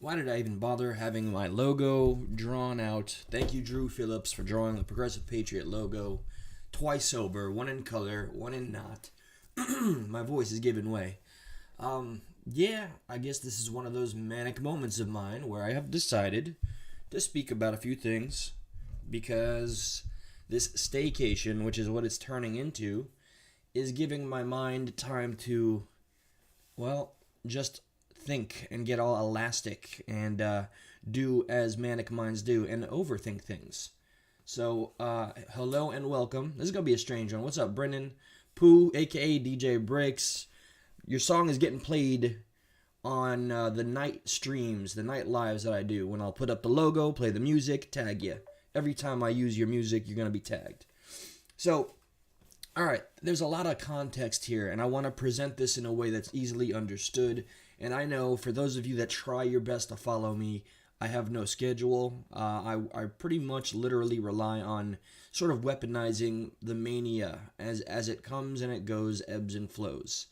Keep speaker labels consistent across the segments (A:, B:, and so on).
A: Why did I even bother having my logo drawn out? Thank you, Drew Phillips, for drawing the Progressive Patriot logo. Twice over, one in color, one in not. My voice is giving way. Yeah, I guess this is one of those manic moments of mine where I have decided to speak about a few things because this staycation, which is what it's turning into, is giving my mind time to, well, just think and get all elastic and do as manic minds do and overthink things. So, hello and welcome. This is going to be a strange one. What's up, Brendan? Pooh, aka DJ Breaks. Your song is getting played on the night streams, the night lives that I do. When I'll put up the logo, play the music, tag you. Every time I use your music, you're going to be tagged. So, alright, there's a lot of context here, and I want to present this in a way that's easily understood. And I know for those of you that try your best to follow me, I have no schedule. I pretty much literally rely on sort of weaponizing the mania as it comes and it goes, ebbs and flows.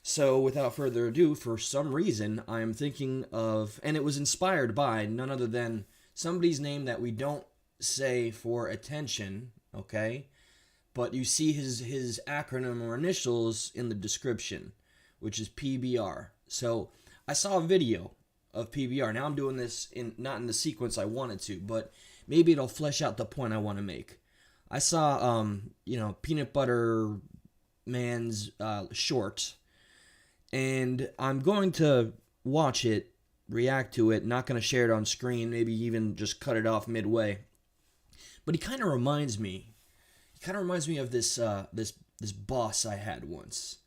A: So without further ado, for some reason, I am thinking of, and it was inspired by none other than somebody's name that we don't say for attention, okay? But you see his acronym or initials in the description, which is PBR. So I saw a video of PBR. Now I'm doing this not in the sequence I wanted to, but maybe it'll flesh out the point I want to make. I saw Peanut Butter Man's short, and I'm going to watch it, react to it, not going to share it on screen, maybe even just cut it off midway. But he kind of reminds me of this boss I had once.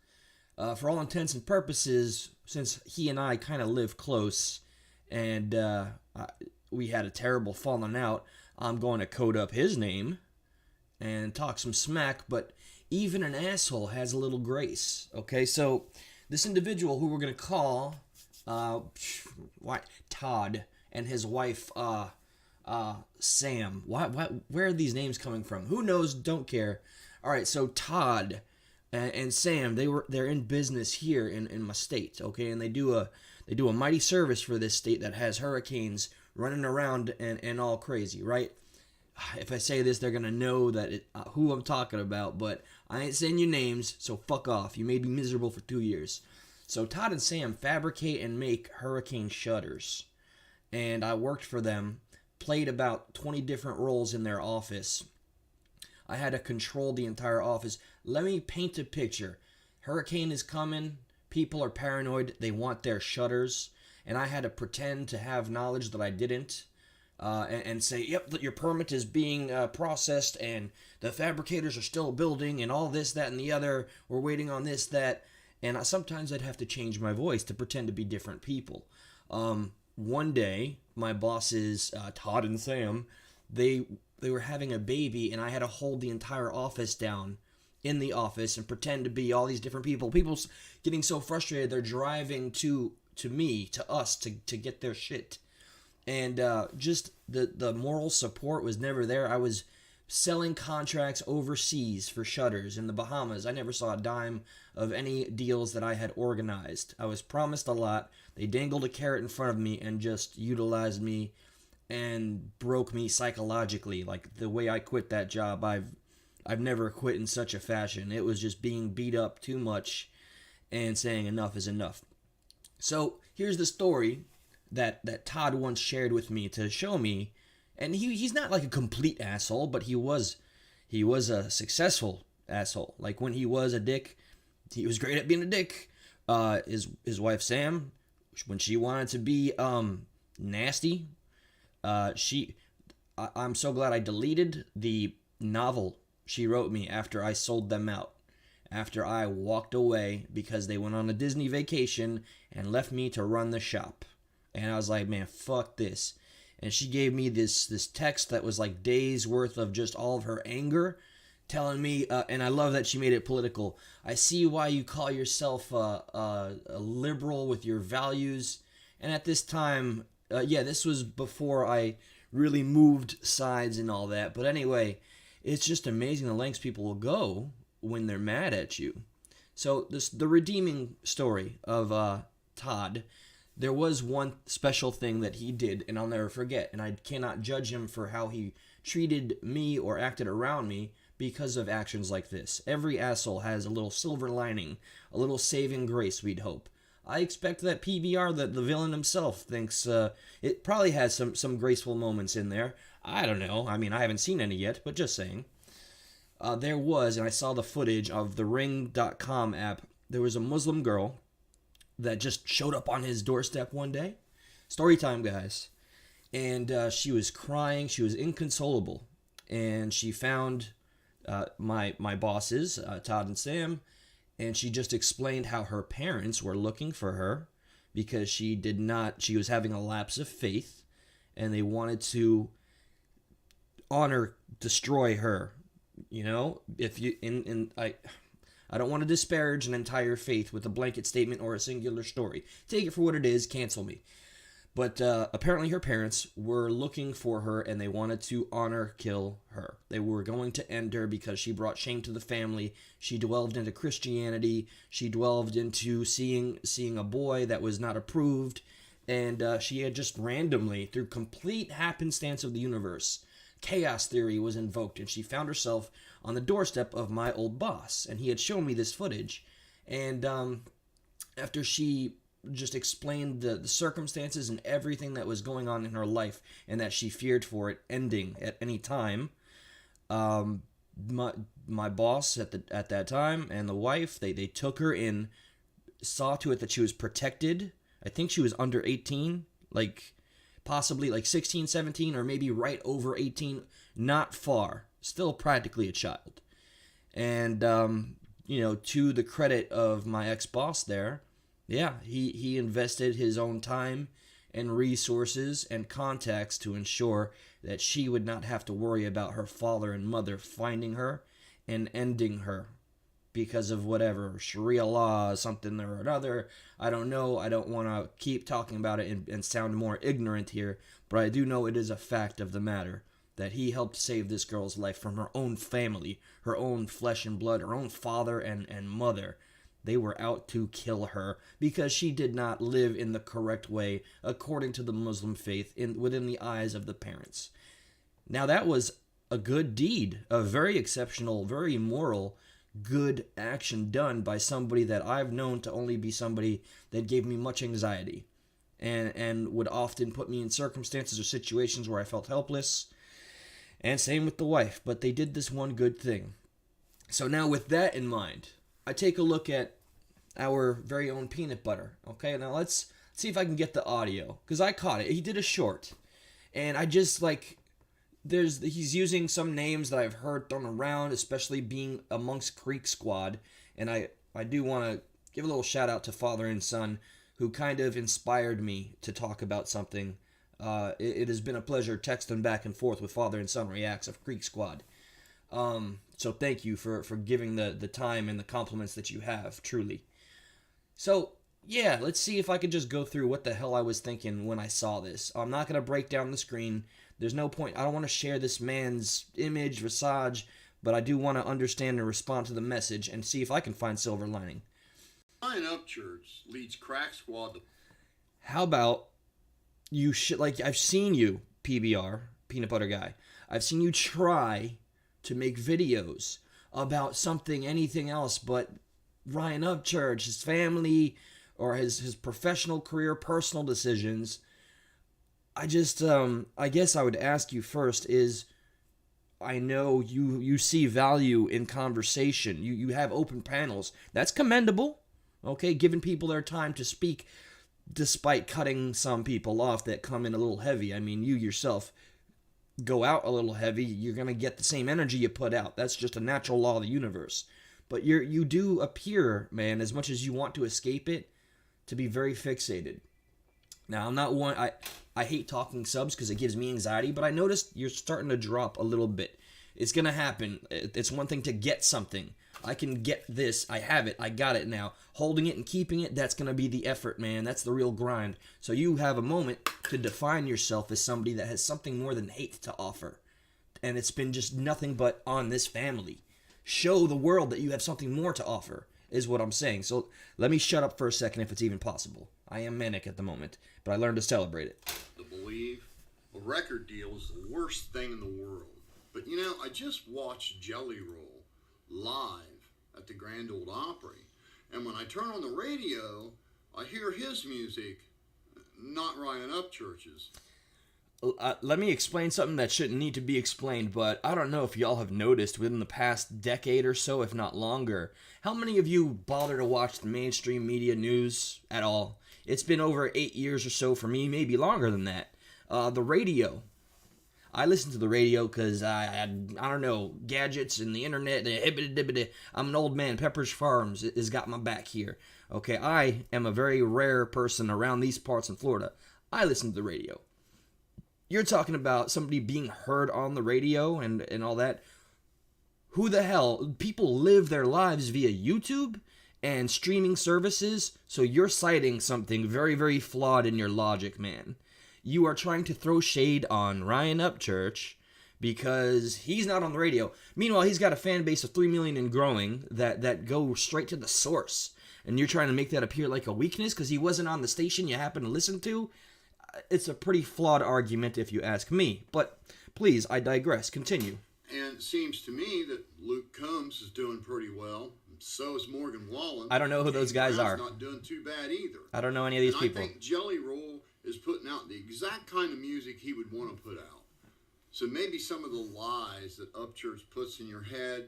A: For all intents and purposes, since he and I kind of live close, and we had a terrible falling out, I'm going to code up his name and talk some smack, but even an asshole has a little grace, okay? So, this individual who we're going to call Todd, and his wife, Sam. Where are these names coming from? Who knows? Don't care. All right, so Todd and Sam, they're in business here in my state, okay, and they do a mighty service for this state that has hurricanes running around and all crazy, right? If I say this, they're gonna know that who I'm talking about, but I ain't saying your names, so fuck off. You made me miserable for 2 years. So Todd and Sam fabricate and make hurricane shutters, and I worked for them, played about 20 different roles in their office. I had to control the entire office. Let me paint a picture. Hurricane is coming. People are paranoid. They want their shutters. And I had to pretend to have knowledge that I didn't. And say, yep, your permit is being processed and the fabricators are still building and all this, that, and the other. We're waiting on this, that. And sometimes I'd have to change my voice to pretend to be different people. One day, my bosses, Todd and Sam, they were having a baby, and I had to hold the entire office down in the office and pretend to be all these different people. People's getting so frustrated, they're driving to us to get their shit. And just the moral support was never there. I was selling contracts overseas for shutters in the Bahamas. I never saw a dime of any deals that I had organized. I was promised a lot. They dangled a carrot in front of me and just utilized me and broke me psychologically. Like the way I quit that job, I've never quit in such a fashion. It was just being beat up too much and saying enough is enough. So here's the story that Todd once shared with me to show me, and he's not like a complete asshole, but he was a successful asshole. Like when he was a dick, he was great at being a dick. His wife Sam, when she wanted to be nasty, I'm so glad I deleted the novel she wrote me after I sold them out. After I walked away because they went on a Disney vacation and left me to run the shop. And I was like, man, fuck this. And she gave me this text that was like days worth of just all of her anger, telling me, and I love that she made it political. I see why you call yourself a liberal with your values. And at this time, this was before I really moved sides and all that. But anyway, it's just amazing the lengths people will go when they're mad at you. So the redeeming story of Todd, there was one special thing that he did, and I'll never forget, and I cannot judge him for how he treated me or acted around me because of actions like this. Every asshole has a little silver lining, a little saving grace, we'd hope. I expect that PBR, the villain himself, thinks it probably has some graceful moments in there. I don't know. I mean, I haven't seen any yet, but just saying. There was, and I saw the footage of the Ring.com app, there was a Muslim girl that just showed up on his doorstep one day. Story time, guys. And she was crying. She was inconsolable. And she found my bosses, Todd and Sam, and she just explained how her parents were looking for her because she was having a lapse of faith, and they wanted to destroy her. You know, if you I don't want to disparage an entire faith with a blanket statement or a singular story. Take it for what it is, cancel me. But apparently her parents were looking for her, and they wanted to kill her. They were going to end her because she brought shame to the family. She delved into Christianity. She delved into seeing a boy that was not approved. And she had just randomly, through complete happenstance of the universe, chaos theory was invoked, and she found herself on the doorstep of my old boss. And he had shown me this footage. And after she just explained the circumstances and everything that was going on in her life, and that she feared for it ending at any time, my boss at that time and the wife, they took her in, saw to it that she was protected. I think she was under 18, like possibly like 16, 17, or maybe right over 18, not far, still practically a child. And to the credit of my ex-boss there, yeah, he invested his own time and resources and contacts to ensure that she would not have to worry about her father and mother finding her and ending her because of whatever, Sharia law, something or another. I don't know. I don't want to keep talking about it and sound more ignorant here, but I do know it is a fact of the matter that he helped save this girl's life from her own family, her own flesh and blood, her own father and mother. They were out to kill her because she did not live in the correct way according to the Muslim faith within the eyes of the parents. Now that was a good deed, a very exceptional, very moral, good action done by somebody that I've known to only be somebody that gave me much anxiety and would often put me in circumstances or situations where I felt helpless. And same with the wife, but they did this one good thing. So now with that in mind, I take a look at our very own peanut butter. Okay, now let's see if I can get the audio, because I caught it. He did a short, and I just he's using some names that I've heard thrown around, especially being amongst Creek Squad, and I do want to give a little shout out to father and son who kind of inspired me to talk about something. It has been a pleasure texting back and forth with father and son reacts of Creek Squad. So thank you for giving the time and the compliments that you have, truly. So, yeah, let's see if I could just go through what the hell I was thinking when I saw this. I'm not going to break down the screen. There's no point. I don't want to share this man's image, visage, but I do want to understand and respond to the message and see if I can find silver lining.
B: Line Up Church leads Crack Squad to...
A: How about you I've seen you, PBR, Peanut Butter Guy. I've seen you try to make videos about something, anything else but Ryan Upchurch, his family, or his professional career, personal decisions. I guess I would ask you first is, I know you see value in conversation. You have open panels. That's commendable, okay, giving people their time to speak, despite cutting some people off that come in a little heavy. I mean, you yourself go out a little heavy, you're going to get the same energy you put out. That's just a natural law of the universe. But you do appear, man, as much as you want to escape it, to be very fixated. Now, I'm not one... I hate talking subs because it gives me anxiety, but I noticed you're starting to drop a little bit. It's going to happen. It's one thing to get something. I can get this. I have it. I got it now. Holding it and keeping it, that's going to be the effort, man. That's the real grind. So you have a moment to define yourself as somebody that has something more than hate to offer. And it's been just nothing but on this family. Show the world that you have something more to offer, is what I'm saying. So let me shut up for a second if it's even possible. I am manic at the moment, but I learned to celebrate it.
B: To believe a record deal is the worst thing in the world. But you know, I just watched Jelly Roll live at the Grand Ole Opry, and when I turn on the radio, I hear his music, not Ryan Upchurch's.
A: Let me explain something that shouldn't need to be explained, but I don't know if y'all have noticed within the past decade or so, if not longer, how many of you bother to watch the mainstream media news at all? It's been over 8 years or so for me, maybe longer than that. The radio. I listen to the radio because I don't know, gadgets and the internet. I'm an old man. Pepperidge Farms has got my back here. Okay, I am a very rare person around these parts in Florida. I listen to the radio. You're talking about somebody being heard on the radio and all that. Who the hell? People live their lives via YouTube and streaming services, so you're citing something very, very flawed in your logic, man. You are trying to throw shade on Ryan Upchurch because he's not on the radio. Meanwhile, he's got a fan base of 3 million and growing that go straight to the source. And you're trying to make that appear like a weakness because he wasn't on the station you happen to listen to? It's a pretty flawed argument if you ask me. But please, I digress. Continue.
B: And it seems to me that Luke Combs is doing pretty well. So is Morgan Wallen.
A: I don't know who those guys are.
B: Not doing too bad either.
A: I don't know any of these people.
B: I think Jelly Roll is putting out the exact kind of music he would want to put out. So maybe some of the lies that Upchurch puts in your head.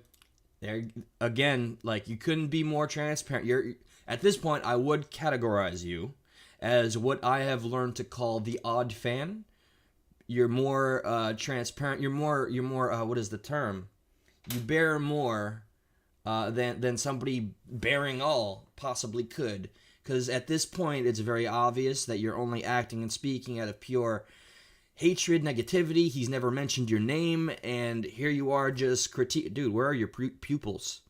A: There again, like, you couldn't be more transparent. You're at this point, I would categorize you as what I have learned to call the odd fan. You're more transparent. You're more. What is the term? You bear more than somebody bearing all possibly could. Because at this point, it's very obvious that you're only acting and speaking out of pure hatred, negativity. He's never mentioned your name, and here you are just critique. Dude, where are your pupils?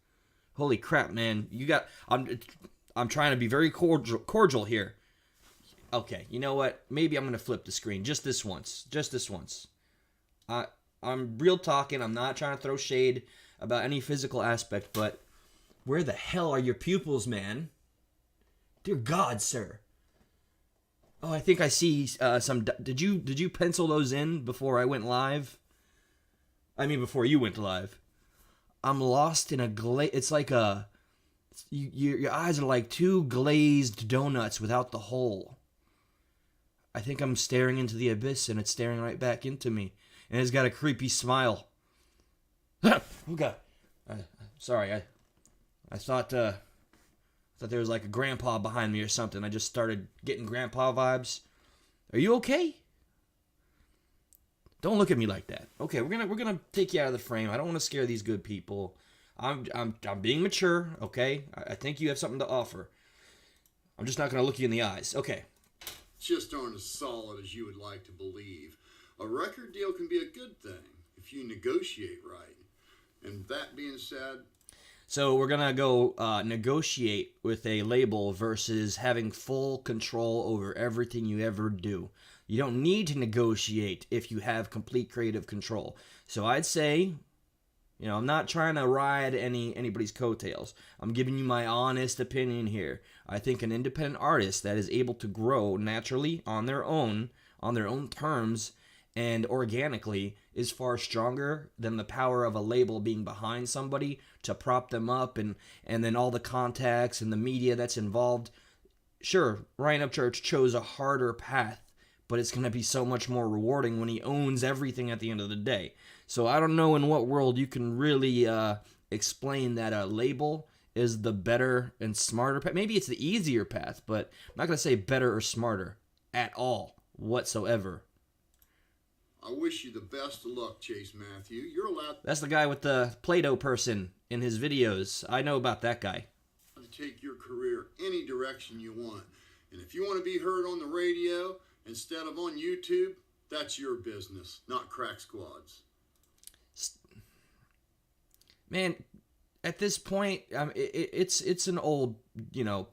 A: Holy crap, man! You got. I'm trying to be very cordial here. Okay, you know what? Maybe I'm gonna flip the screen just this once. Just this once. I'm real talking. I'm not trying to throw shade about any physical aspect, but where the hell are your pupils, man? Dear God, sir. Oh, I think I see some. Did you pencil those in before I went live? I mean, before you went live. I'm lost in a It's like a. Your eyes are like two glazed donuts without the hole. I think I'm staring into the abyss, and it's staring right back into me, and it's got a creepy smile. Oh God! Sorry, I thought there was like a grandpa behind me or something. I just started getting grandpa vibes. Are you okay? Don't look at me like that. Okay, we're gonna take you out of the frame. I don't want to scare these good people. I'm being mature. Okay, I think you have something to offer. I'm just not gonna look you in the eyes. Okay.
B: Just aren't as solid as you would like to believe. A record deal can be a good thing if you negotiate right. And that being said,
A: so we're going to go negotiate with a label versus having full control over everything you ever do. You don't need to negotiate if you have complete creative control. So I'd say, I'm not trying to ride anybody's coattails. I'm giving you my honest opinion here. I think an independent artist that is able to grow naturally on their own terms and organically is far stronger than the power of a label being behind somebody to prop them up and then all the contacts and the media that's involved. Sure, Ryan Upchurch chose a harder path, but it's going to be so much more rewarding when he owns everything at the end of the day. So I don't know in what world you can really explain that a label is the better and smarter path. Maybe it's the easier path, but I'm not going to say better or smarter at all whatsoever.
B: I wish you the best of luck, Chase Matthew. You're allowed.
A: That's the guy with the Play-Doh person in his videos. I know about that guy.
B: To take your career any direction you want. And if you want to be heard on the radio instead of on YouTube, that's your business, not Crack Squad's.
A: Man, at this point, it's an old,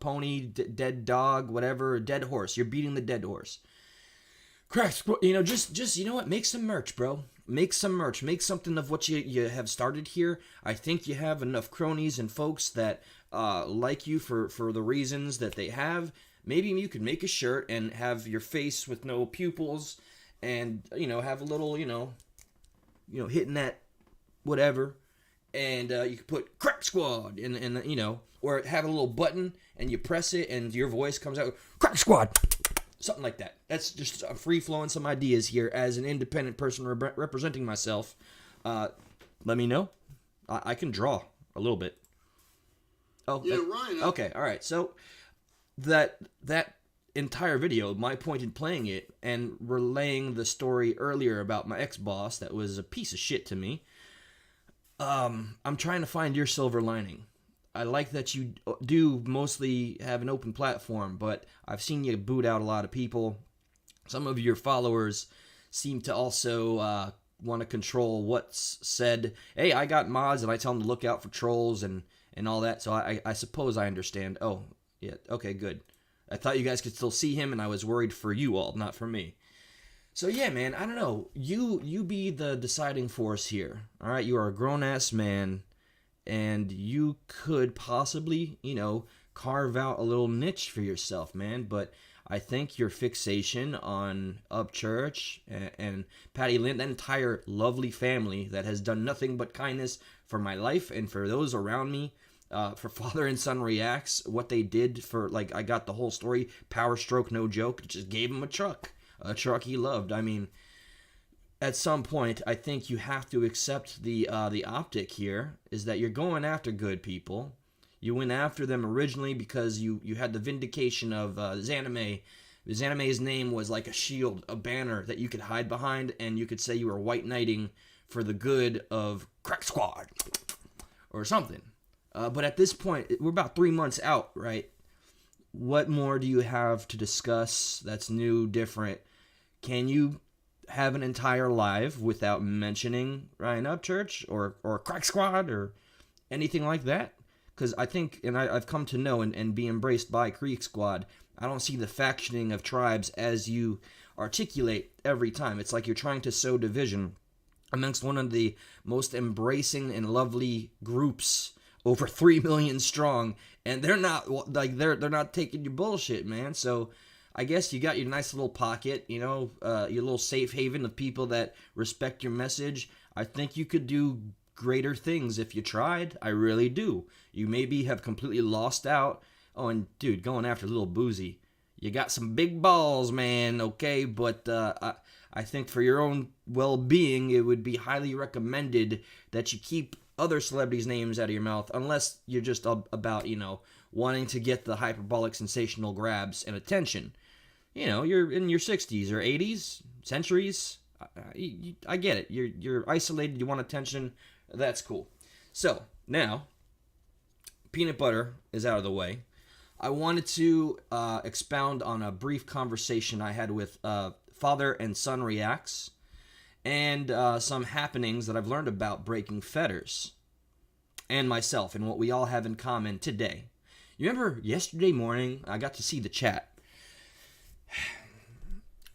A: pony, dead dog, whatever, dead horse. You're beating the dead horse. Crack, just you know what? Make some merch, bro. Make some merch. Make something of what you have started here. I think you have enough cronies and folks that like you for the reasons that they have. maybe you could make a shirt and have your face with no pupils, and have a little hitting that whatever, and you could put Crack Squad and or have a little button and you press it and your voice comes out Crack Squad, something like that. That's just free flowing some ideas here as an independent person representing myself. Let me know. I can draw a little bit. Oh
B: yeah, Ryan.
A: Okay, all right. So that entire video, my point in playing it and relaying the story earlier about my ex-boss that was a piece of shit to me. I'm trying to find your silver lining. I like that you do mostly have an open platform, but I've seen you boot out a lot of people. Some of your followers seem to also want to control what's said. Hey, I got mods and I tell them to look out for trolls and all that, so I suppose I understand. Oh, yeah, okay, good. I thought you guys could still see him, and I was worried for you all, not for me. So yeah, man, I don't know. You be the deciding force here. All right, you are a grown-ass man, and you could possibly, carve out a little niche for yourself, man. But I think your fixation on Upchurch and Patty Lynn, that entire lovely family that has done nothing but kindness for my life and for those around me, for Father and Son Reacts, what they did for, I got the whole story, Power Stroke, no joke, just gave him a truck he loved. I mean, at some point, I think you have to accept the optic here, is that you're going after good people. You went after them originally because you had the vindication of Zanime. Zanime's name was like a shield, a banner that you could hide behind, and you could say you were white knighting for the good of Crack Squad or something. But at this point, we're about 3 months out, right? What more do you have to discuss that's new, different? Can you have an entire live without mentioning Ryan Upchurch or Crack Squad or anything like that? Because I think, and I've come to know and be embraced by Creek Squad, I don't see the factioning of tribes as you articulate every time. It's like you're trying to sow division amongst one of the most embracing and lovely groups, over 3 million strong, and they're not they're not taking your bullshit, man. So I guess you got your nice little pocket, your little safe haven of people that respect your message. I think you could do greater things if you tried. I really do. You maybe have completely lost out. Oh, and dude, going after Little Boozy, you got some big balls, man. Okay, but I think for your own well-being, it would be highly recommended that you keep other celebrities' names out of your mouth, unless you're just about, wanting to get the hyperbolic sensational grabs and attention. You're in your 60s or 80s, centuries. I get it. You're isolated, you want attention. That's cool. So, now, peanut butter is out of the way. I wanted to expound on a brief conversation I had with Father and Son Reacts, and some happenings that I've learned about breaking fetters, and myself, and what we all have in common today. You remember yesterday morning, I got to see the chat.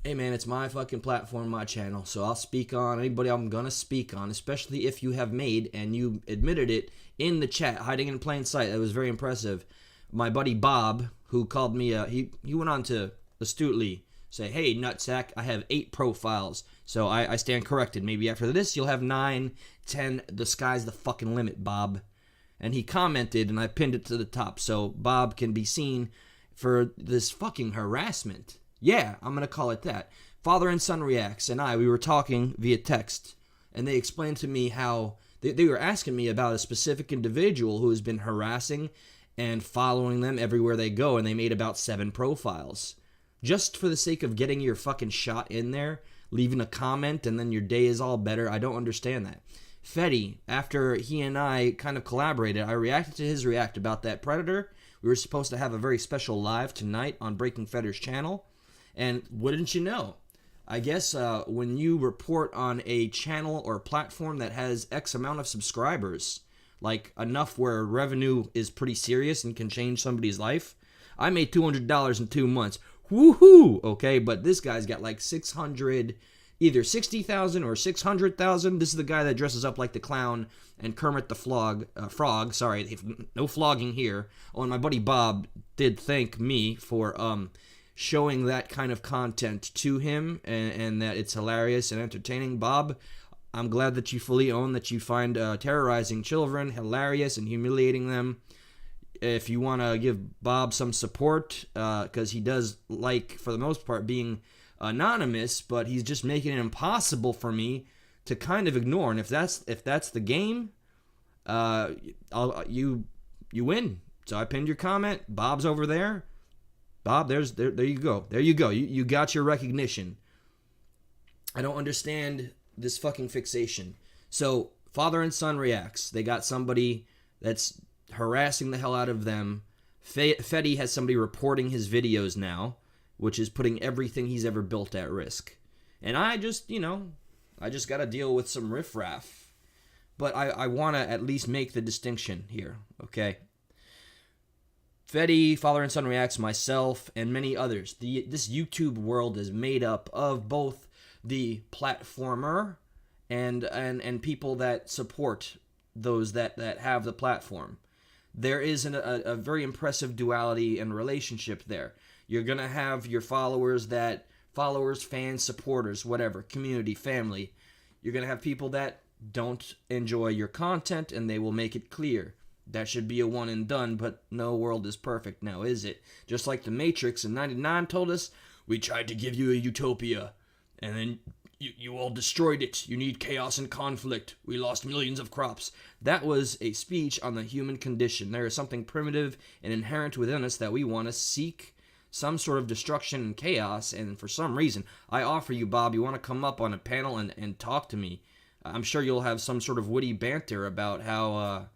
A: Hey man, it's my fucking platform, my channel, so I'll speak on anybody I'm gonna speak on, especially if you have made, and you admitted it in the chat, hiding in plain sight. That was very impressive. My buddy Bob, who called me, he went on to astutely say, hey, nutsack, I have 8 profiles. So I stand corrected. Maybe after this, you'll have 9, 10. The sky's the fucking limit, Bob. And he commented, and I pinned it to the top so Bob can be seen for this fucking harassment. Yeah, I'm going to call it that. Father and Son Reacts and we were talking via text, and they explained to me how they were asking me about a specific individual who has been harassing and following them everywhere they go, and they made about 7 profiles. Just for the sake of getting your fucking shot in there, leaving a comment, and then your day is all better. I don't understand that. Fetty, after he and I kind of collaborated, I reacted to his react about that Predator. We were supposed to have a very special live tonight on Breaking Fetter's channel. And wouldn't you know, I guess when you report on a channel or platform that has X amount of subscribers, like enough where revenue is pretty serious and can change somebody's life, I made $200 in 2 months. Woohoo! Okay, but this guy's got like 600 either 60,000 or 600,000. This is the guy that dresses up like the clown and Kermit the Frog. Sorry, no flogging here. Oh, and my buddy Bob did thank me for showing that kind of content to him, and that it's hilarious and entertaining. Bob, I'm glad that you fully own that you find terrorizing children hilarious and humiliating them. If you want to give Bob some support, because he does like, for the most part, being anonymous, but he's just making it impossible for me to kind of ignore. And if that's the game, you win. So I pinned your comment. Bob's over there. Bob, there you go. There you go. You got your recognition. I don't understand this fucking fixation. So father and son reacts. They got somebody that's harassing the hell out of them. Fetty has somebody reporting his videos now, which is putting everything he's ever built at risk. And I just got to deal with some riffraff. But I want to at least make the distinction here, okay? Fetty, Father and Son Reacts, myself, and many others. This YouTube world is made up of both the platformer and people that support those that have the platform. There is a very impressive duality and relationship there. You're going to have your followers, fans, supporters, whatever, community, family. You're going to have people that don't enjoy your content, and they will make it clear. That should be a one and done, but no world is perfect now, is it? Just like the Matrix in 99 told us, we tried to give you a utopia, and then you all destroyed it. You need chaos and conflict. We lost millions of crops. That was a speech on the human condition. There is something primitive and inherent within us that we want to seek some sort of destruction and chaos, and for some reason, I offer you, Bob, you want to come up on a panel and talk to me. I'm sure you'll have some sort of witty banter about how,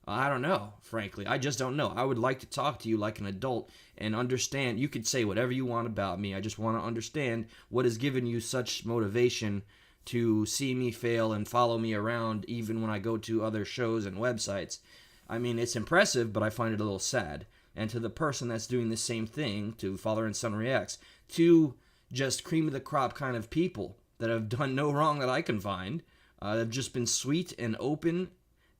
A: I don't know, frankly. I just don't know. I would like to talk to you like an adult and understand. You could say whatever you want about me. I just want to understand what has given you such motivation to see me fail and follow me around even when I go to other shows and websites. I mean, it's impressive, but I find it a little sad. And to the person that's doing the same thing, to Father and Son Reacts, to just cream of the crop kind of people that have done no wrong that I can find, have just been sweet and open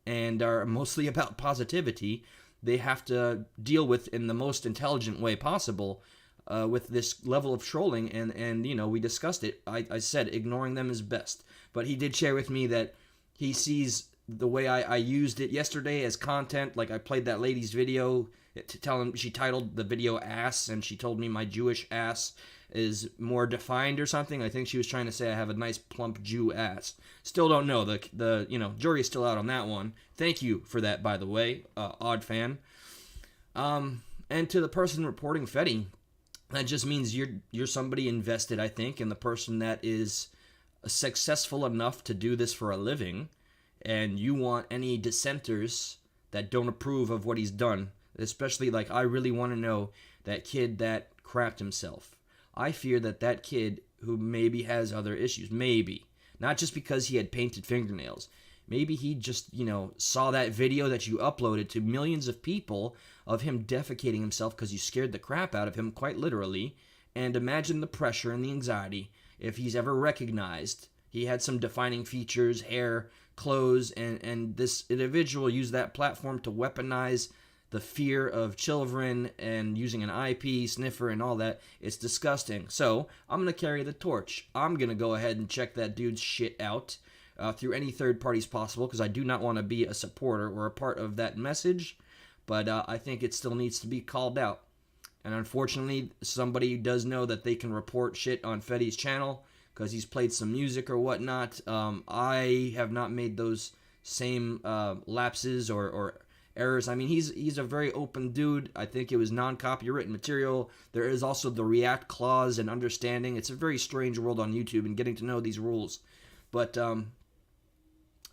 A: and are mostly about positivity, they have to deal with in the most intelligent way possible with this level of trolling. And we discussed it. I said ignoring them is best. But he did share with me that he sees the way I used it yesterday as content. Like I played that lady's video to tell him, she titled the video ass, and she told me my Jewish ass is more defined or something. I think she was trying to say I have a nice plump Jew ass. Still don't know. The jury's still out on that one. Thank you for that, by the way, odd fan. And to the person reporting Fetty, that just means you're somebody invested, I think, in the person that is successful enough to do this for a living, and you want any dissenters that don't approve of what he's done, especially like I really want to know that kid that crapped himself. I fear that kid who maybe has other issues, maybe, not just because he had painted fingernails, maybe he just, saw that video that you uploaded to millions of people of him defecating himself because you scared the crap out of him, quite literally, and imagine the pressure and the anxiety if he's ever recognized he had some defining features, hair, clothes, and this individual used that platform to weaponize the fear of children and using an IP sniffer and all that. It's disgusting. So I'm going to carry the torch. I'm going to go ahead and check that dude's shit out through any third parties possible, because I do not want to be a supporter or a part of that message. But I think it still needs to be called out. And unfortunately, somebody does know that they can report shit on Fetty's channel because he's played some music or whatnot. I have not made those same lapses or errors. I mean, he's a very open dude. I think it was non-copywritten material. There is also the react clause and understanding. It's a very strange world on YouTube and getting to know these rules. But I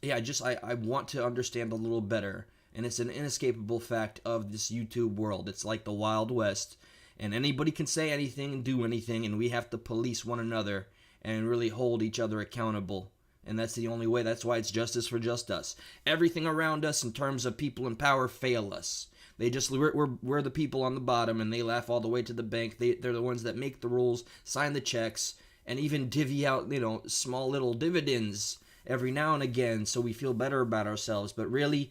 A: want to understand a little better. And it's an inescapable fact of this YouTube world. It's like the Wild West. And anybody can say anything and do anything, and we have to police one another and really hold each other accountable. And that's the only way. That's why it's justice for just us. Everything around us in terms of people in power fail us. We're the people on the bottom, and they laugh all the way to the bank. They're the ones that make the rules, sign the checks, and even divvy out, small little dividends every now and again so we feel better about ourselves. But really,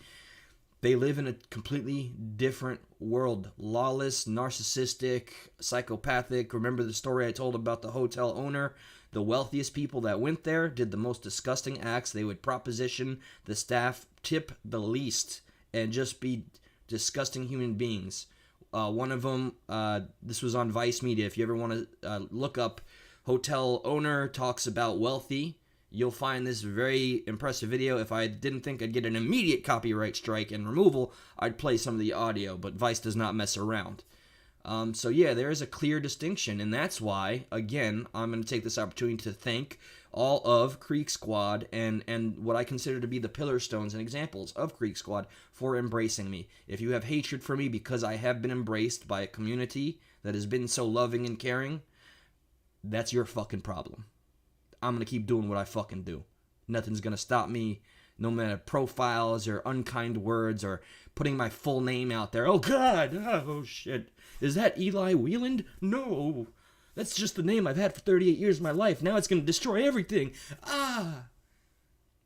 A: they live in a completely different world. Lawless, narcissistic, psychopathic. Remember the story I told about the hotel owner? The wealthiest people that went there did the most disgusting acts. They would proposition the staff, tip the least, and just be disgusting human beings. One of them, this was on Vice Media. If you ever want to look up hotel owner talks about wealthy, you'll find this very impressive video. If I didn't think I'd get an immediate copyright strike and removal, I'd play some of the audio, but Vice does not mess around. So yeah, there is a clear distinction, and that's why, again, I'm going to take this opportunity to thank all of Creek Squad and what I consider to be the pillar stones and examples of Creek Squad for embracing me. If you have hatred for me because I have been embraced by a community that has been so loving and caring, that's your fucking problem. I'm going to keep doing what I fucking do. Nothing's going to stop me, no matter profiles or unkind words or putting my full name out there. Oh, God. Oh, shit. Is that Eli Wieland? No. That's just the name I've had for 38 years of my life. Now it's going to destroy everything.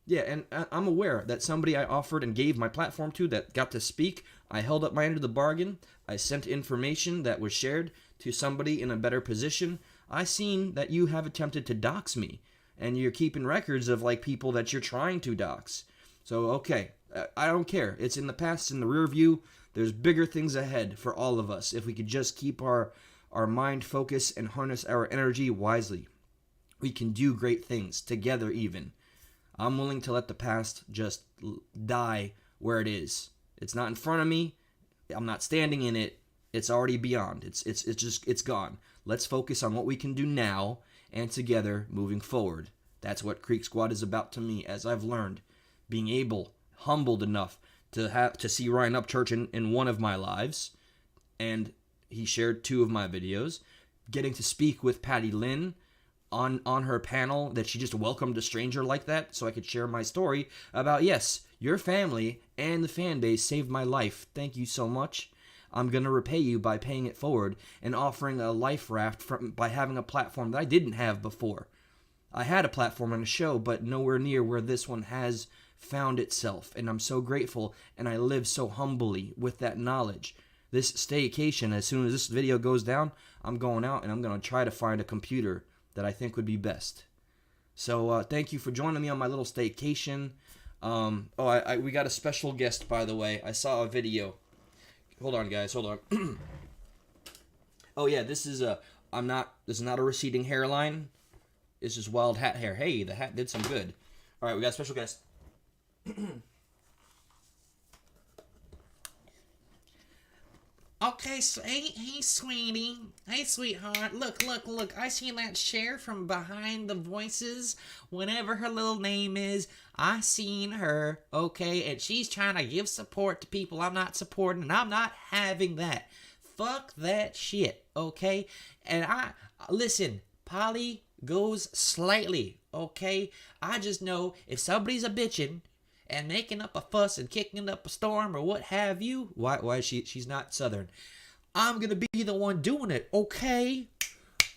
A: Yeah, and I'm aware that somebody I offered and gave my platform to that got to speak, I held up my end of the bargain. I sent information that was shared to somebody in a better position. I seen that you have attempted to dox me, and you're keeping records of people that you're trying to dox. So, okay, I don't care. It's in the past, it's in the rear view. There's bigger things ahead for all of us if we could just keep our mind focused and harness our energy wisely. We can do great things together even. I'm willing to let the past just die where it is. It's not in front of me. I'm not standing in it. It's already beyond. It's gone. Let's focus on what we can do now and together moving forward. That's what Creek Squad is about to me, as I've learned. Being humbled enough to see Ryan Upchurch in one of my lives, and he shared 2 of my videos. Getting to speak with Patty Lynn on her panel, that she just welcomed a stranger like that so I could share my story about, yes, your family and the fan base saved my life. Thank you so much. I'm going to repay you by paying it forward and offering a life raft by having a platform that I didn't have before. I had a platform and a show, but nowhere near where this one has found itself, and I'm so grateful, and I live so humbly with that knowledge. This staycation, as soon as this video goes down, I'm going out and I'm going to try to find a computer that I think would be best. So thank you for joining me on my little staycation. We got a special guest, by the way. I saw a video. Hold on, guys. Hold on. Oh yeah, this is not a receding hairline. It's just wild hat hair. Hey, the hat did some good. All right, we got a special guest.
C: Okay, so hey, sweetie. Hey, sweetheart. Look. I see that share from behind the voices. Whatever her little name is, I seen her, okay? And she's trying to give support to people I'm not supporting, and I'm not having that. Fuck that shit, okay? And listen, Polly goes slightly, okay? I just know if somebody's a bitchin' and making up a fuss and kicking up a storm or what have you. Why she's not Southern. I'm going to be the one doing it, okay?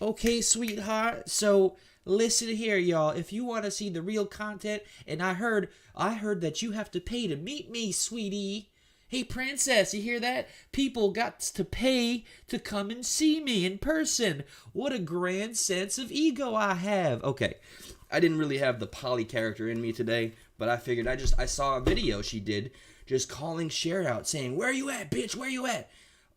C: Okay, sweetheart. So listen here, y'all. If you want to see the real content, and I heard that you have to pay to meet me, sweetie. Hey, princess, you hear that? People got to pay to come and see me in person. What a grand sense of ego I have. Okay, I didn't really have the Polly character in me today, but I figured I saw a video she did just calling Cher out, saying, "Where you at, bitch? Where you at?"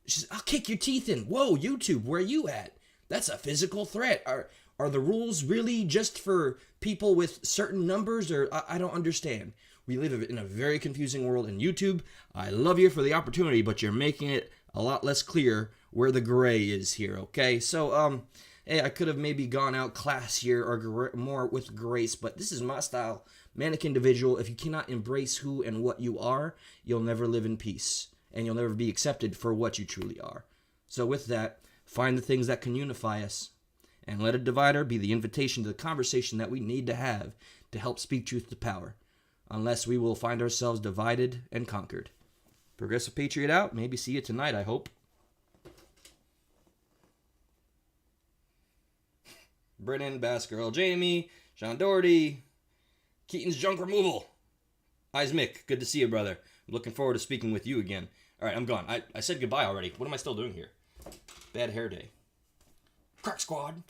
C: She says, "I'll kick your teeth in." Whoa, YouTube, where you at? That's a physical threat. Are the rules really just for people with certain numbers, or I don't understand. We live in a very confusing world, and YouTube, I love you for the opportunity, but you're making it a lot less clear where the gray is here, okay? So, hey, I could have maybe gone out classier or more with grace, but this is my style. Manic individual. If you cannot embrace who and what you are, you'll never live in peace, and you'll never be accepted for what you truly are. So with that, find the things that can unify us, and let a divider be the invitation to the conversation that we need to have to help speak truth to power. Unless we will find ourselves divided and conquered. Progressive Patriot out. Maybe see you tonight, I hope.
A: Brennan, Bass Girl, Jamie, Sean Doherty, Keaton's Junk Removal. Eyes Mick, good to see you, brother. I'm looking forward to speaking with you again. All right, I'm gone. I said goodbye already. What am I still doing here? Bad hair day. Crack Squad.